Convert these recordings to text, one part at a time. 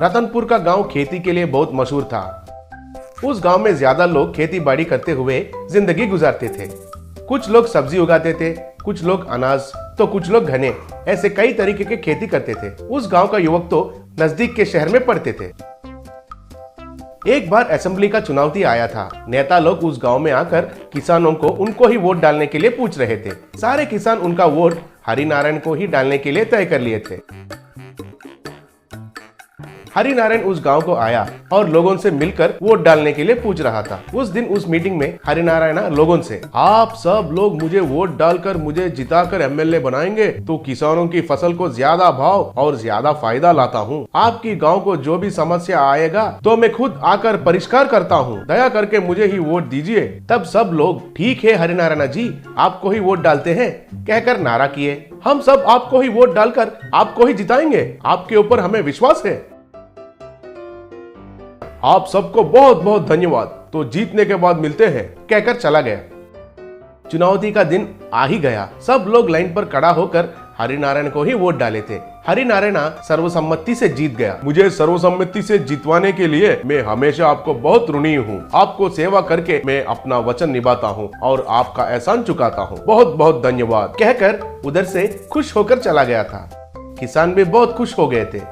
रतनपुर का गांव खेती के लिए बहुत मशहूर था। उस गांव में ज्यादा लोग खेती बाड़ी करते हुए जिंदगी गुजारते थे। कुछ लोग सब्जी उगाते थे, कुछ लोग अनाज, तो कुछ लोग घने, ऐसे कई तरीके की खेती करते थे। उस गांव का युवक तो नजदीक के शहर में पढ़ते थे। एक बार असेंबली का चुनाव आया था। नेता लोग उस गांव में आकर किसानों को उनको ही वोट डालने के लिए पूछ रहे थे। सारे किसान उनका वोट हरिनारायण को ही डालने के लिए तय कर लिए थे। हरिनारायण उस गांव को आया और लोगों से मिलकर वोट डालने के लिए पूछ रहा था। उस दिन उस मीटिंग में हरिनारायण लोगों से, आप सब लोग मुझे वोट डालकर मुझे जिताकर एमएलए बनाएंगे तो किसानों की फसल को ज्यादा भाव और ज्यादा फायदा लाता हूँ। आपकी गांव को जो भी समस्या आएगा तो मैं खुद आकर परिष्कार करता हूँ। दया करके मुझे ही वोट दीजिए। तब सब लोग, ठीक है हरिनारायण जी, आपको ही वोट डालते हैं, कहकर नारा किए। हम सब आपको ही वोट डालकर आपको ही जिताएंगे। आपके ऊपर हमें विश्वास है। आप सबको बहुत बहुत धन्यवाद। तो जीतने के बाद मिलते हैं, कहकर चला गया। चुनौती का दिन आ ही गया। सब लोग लाइन पर खड़ा होकर हरिनारायण को ही वोट डाले थे। हरिनारायण सर्वसम्मति से जीत गया। मुझे सर्वसम्मति से जितवाने के लिए मैं हमेशा आपको बहुत ऋणी हूँ। आपको सेवा करके मैं अपना वचन निभाता हूँ और आपका एहसान चुकाता हूँ। बहुत बहुत धन्यवाद, कहकर उधर से खुश होकर चला गया था। किसान भी बहुत खुश हो गए थे।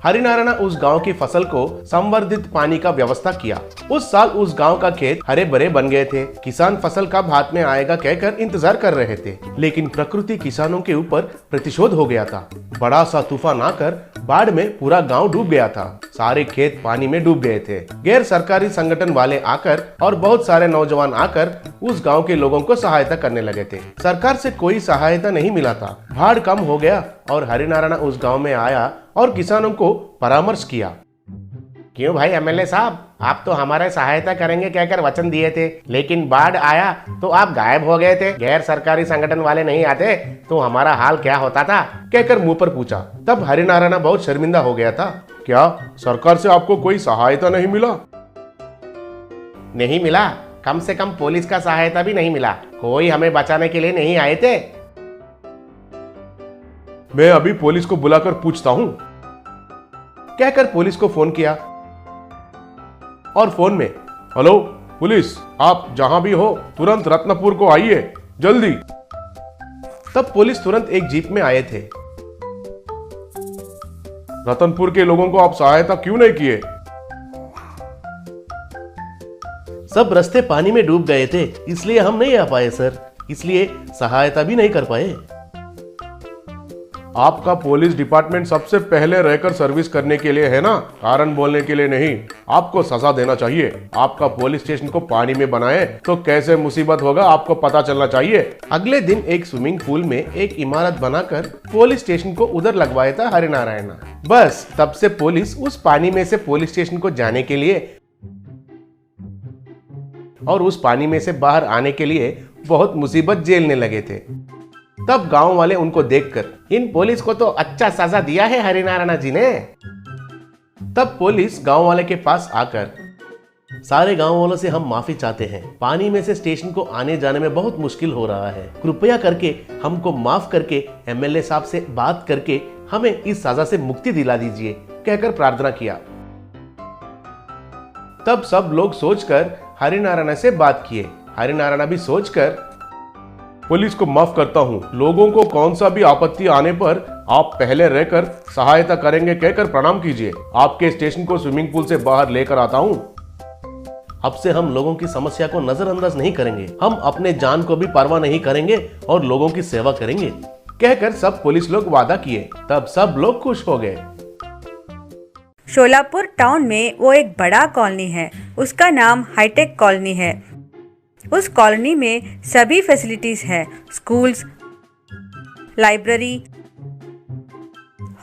हरिनारायण उस गांव की फसल को संवर्धित पानी का व्यवस्था किया। उस साल उस गांव का खेत हरे भरे बन गए थे। किसान फसल कब हाथ में आएगा कहकर इंतजार कर रहे थे, लेकिन प्रकृति किसानों के ऊपर प्रतिशोध हो गया था। बड़ा सा तूफान आकर बाढ़ में पूरा गांव डूब गया था। सारे खेत पानी में डूब गए थे। गैर सरकारी संगठन वाले आकर और बहुत सारे नौजवान आकर उस गांव के लोगों को सहायता करने लगे थे। सरकार से कोई सहायता नहीं मिला था। बाढ़ कम हो गया और हरिनारायण उस गांव में आया और किसानों को परामर्श किया। क्यों भाई एमएलए साहब, आप तो हमारे सहायता करेंगे कहकर वचन दिए थे, लेकिन बाढ़ आया तो आप गायब हो गए थे। गैर सरकारी संगठन वाले नहीं आते तो हमारा हाल क्या होता था, कहकर मुंह पर पूछा। तब हरिनारायण बहुत शर्मिंदा हो गया था। क्या सरकार से आपको कोई सहायता नहीं मिला? नहीं मिला, कम से कम पुलिस का सहायता भी नहीं मिला। कोई हमें बचाने के लिए नहीं आए थे। मैं अभी पुलिस को बुलाकर पूछता हूँ, कहकर पुलिस को फोन किया और फोन में, हेलो पुलिस, आप जहां भी हो तुरंत रत्नपुर को आइए, जल्दी। तब पुलिस तुरंत एक जीप में आए थे। रतनपुर के लोगों को आप सहायता क्यों नहीं किए? सब रास्ते पानी में डूब गए थे, इसलिए हम नहीं आ पाए सर, इसलिए सहायता भी नहीं कर पाए। आपका पुलिस डिपार्टमेंट सबसे पहले रहकर सर्विस करने के लिए है ना, कारण बोलने के लिए नहीं। आपको सजा देना चाहिए। आपका पुलिस स्टेशन को पानी में बनाए तो कैसे मुसीबत होगा आपको पता चलना चाहिए। अगले दिन एक स्विमिंग पूल में एक इमारत बनाकर पुलिस स्टेशन को उधर लगवाया था हरिनारायण। बस तब से पुलिस उस पानी में से पुलिस स्टेशन को जाने के लिए और उस पानी में से बाहर आने के लिए बहुत मुसीबत झेलने लगे थे। तब गांव वाले उनको देखकर, इन पुलिस को तो अच्छा सजा दिया है हरिनारायण जी ने। तब पुलिस गांव वाले के पास आकर, सारे गांव वालों से हम माफी चाहते हैं। पानी में से स्टेशन को आने जाने में बहुत मुश्किल हो रहा है। कृपया करके हमको माफ करके एमएलए साहब से बात करके हमें इस सजा से मुक्ति दिला दीजिए, कहकर प्रार्थना किया। तब सब लोग सोचकर हरिनारायण से बात किए। हरिनारायण भी सोचकर, पुलिस को माफ करता हूँ, लोगों को कौन सा भी आपत्ति आने पर आप पहले रहकर सहायता करेंगे कहकर प्रणाम कीजिए। आपके स्टेशन को स्विमिंग पूल से बाहर लेकर आता हूँ। अब से हम लोगों की समस्या को नजरअंदाज नहीं करेंगे। हम अपने जान को भी परवाह नहीं करेंगे और लोगों की सेवा करेंगे, कहकर सब पुलिस लोग वादा किए। तब सब लोग खुश हो गए। शोलापुर टाउन में वो एक बड़ा कॉलोनी है। उसका नाम हाईटेक कॉलोनी है। उस कॉलोनी में सभी फैसिलिटीज हैं, स्कूल्स, लाइब्रेरी,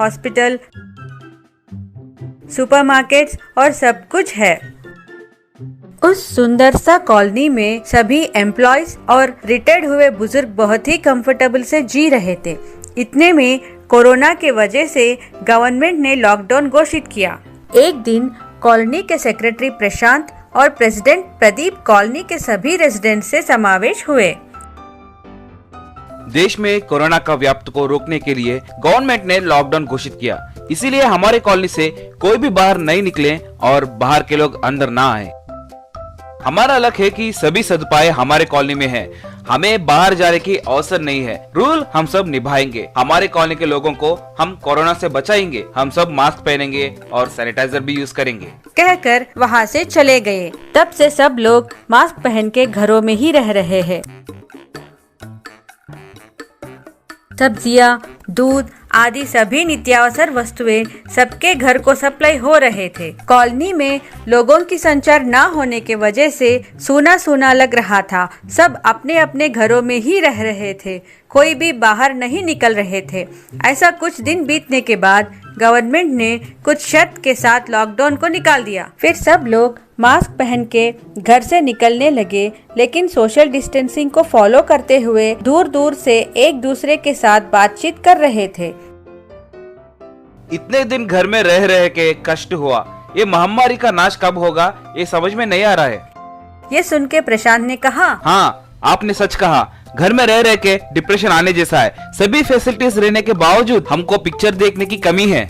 हॉस्पिटल, सुपरमार्केट्स और सब कुछ है। उस सुंदर सा कॉलोनी में सभी एम्प्लॉयज और रिटायर्ड हुए बुजुर्ग बहुत ही कंफर्टेबल से जी रहे थे। इतने में कोरोना के वजह से गवर्नमेंट ने लॉकडाउन घोषित किया। एक दिन कॉलोनी के सेक्रेटरी प्रशांत और प्रेसिडेंट प्रदीप कॉलोनी के सभी रेजिडेंट से समावेश हुए। देश में कोरोना का व्याप्त को रोकने के लिए गवर्नमेंट ने लॉकडाउन घोषित किया। इसीलिए हमारे कॉलोनी से कोई भी बाहर नहीं निकले और बाहर के लोग अंदर ना आए। हमारा लक्ष्य है कि सभी सदुपाय हमारे कॉलोनी में है, हमें बाहर जाने की अवसर नहीं है। रूल हम सब निभाएंगे, हमारे कॉलोनी के लोगों को हम कोरोना से बचाएंगे। हम सब मास्क पहनेंगे और सैनिटाइजर भी यूज करेंगे, कहकर वहाँ से चले गए। तब से सब लोग मास्क पहन के घरों में ही रह रहे हैं। सब्जियाँ, दूध आदि सभी नित्यावसर वस्तुएं सबके घर को सप्लाई हो रहे थे। कॉलोनी में लोगों की संचार न होने के वजह से सूना सूना लग रहा था। सब अपने अपने घरों में ही रह रहे थे, कोई भी बाहर नहीं निकल रहे थे। ऐसा कुछ दिन बीतने के बाद गवर्नमेंट ने कुछ शर्त के साथ लॉकडाउन को निकाल दिया। फिर सब लोग मास्क पहन के घर से निकलने लगे, लेकिन सोशल डिस्टेंसिंग को फॉलो करते हुए दूर दूर से एक दूसरे के साथ बातचीत कर रहे थे। इतने दिन घर में रह रहे के कष्ट हुआ, ये महामारी का नाश कब होगा ये समझ में नहीं आ रहा है। ये सुन के प्रशांत ने कहा, हाँ आपने सच कहा, घर में रह रहे के डिप्रेशन आने जैसा है। सभी फैसिलिटीज रहने के बावजूद हमको पिक्चर देखने की कमी है।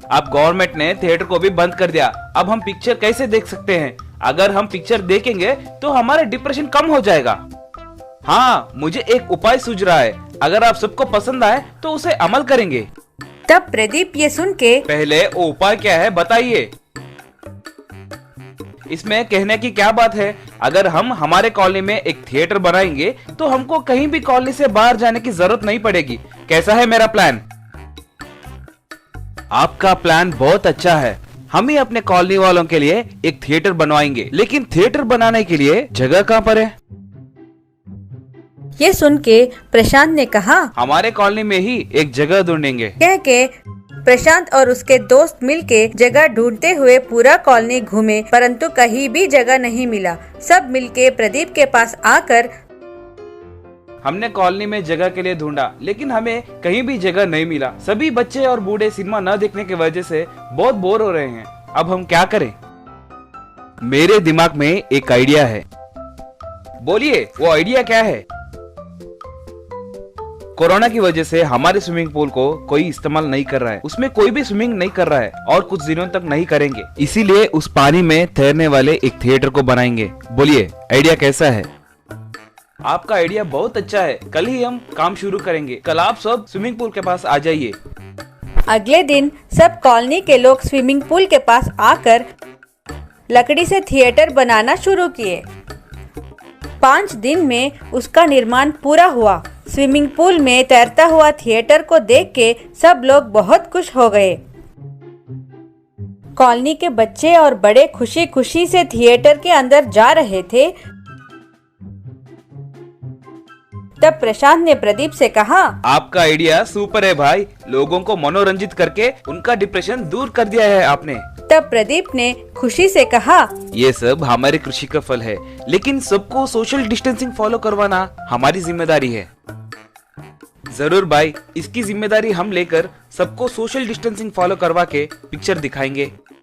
अब गवर्नमेंट ने थिएटर को भी बंद कर दिया, अब हम पिक्चर कैसे देख सकते हैं? अगर हम पिक्चर देखेंगे तो हमारा डिप्रेशन कम हो जाएगा। हाँ मुझे एक उपाय सूझ रहा है, अगर आप सबको पसंद आए तो उसे अमल करेंगे। तब प्रदीप ये सुन के, पहले वो उपाय क्या है बताइए। इसमें कहने की क्या बात है, अगर हम हमारे कॉलोनी में एक थिएटर बनाएंगे तो हमको कहीं भी कॉलोनी से बाहर जाने की जरूरत नहीं पड़ेगी। कैसा है मेरा प्लान? आपका प्लान बहुत अच्छा है। हम ही अपने कॉलोनी वालों के लिए एक थिएटर बनवाएंगे, लेकिन थिएटर बनाने के लिए जगह कहाँ पर है? ये सुन के प्रशांत ने कहा, हमारे कॉलोनी में ही एक जगह ढूंढेंगे। कह के प्रशांत और उसके दोस्त मिलके जगह ढूंढते हुए पूरा कॉलोनी घूमे, परंतु कहीं भी जगह नहीं मिला। सब मिलके प्रदीप के पास आकर, हमने कॉलोनी में जगह के लिए ढूंढा, लेकिन हमें कहीं भी जगह नहीं मिला। सभी बच्चे और बूढ़े सिनेमा न देखने की वजह से बहुत बोर हो रहे हैं। अब हम क्या करें? मेरे दिमाग में एक आइडिया है। बोलिए, वो आइडिया क्या है? कोरोना की वजह से हमारे स्विमिंग पूल को कोई इस्तेमाल नहीं कर रहा है, उसमें कोई भी स्विमिंग नहीं कर रहा है और कुछ दिनों तक नहीं करेंगे। इसीलिए उस पानी में तैरने वाले एक थिएटर को बनाएंगे। बोलिए, आइडिया कैसा है? आपका आइडिया बहुत अच्छा है, कल ही हम काम शुरू करेंगे। कल आप सब स्विमिंग पूल के पास आ जाइए। अगले दिन सब कॉलोनी के लोग स्विमिंग पूल के पास आकर लकड़ी से थिएटर बनाना शुरू किए। 5 दिन में उसका निर्माण पूरा हुआ। स्विमिंग पूल में तैरता हुआ थिएटर को देख के सब लोग बहुत खुश हो गए। कॉलोनी के बच्चे और बड़े खुशी खुशी से थिएटर के अंदर जा रहे थे। तब प्रशांत ने प्रदीप से कहा, आपका आइडिया सुपर है भाई, लोगों को मनोरंजित करके उनका डिप्रेशन दूर कर दिया है आपने। तब प्रदीप ने खुशी से कहा, ये सब हमारी कृषि का फल है, लेकिन सबको सोशल डिस्टेंसिंग फॉलो करवाना हमारी जिम्मेदारी है। जरूर भाई, इसकी जिम्मेदारी हम लेकर सबको सोशल डिस्टेंसिंग फॉलो करवा के पिक्चर दिखाएंगे।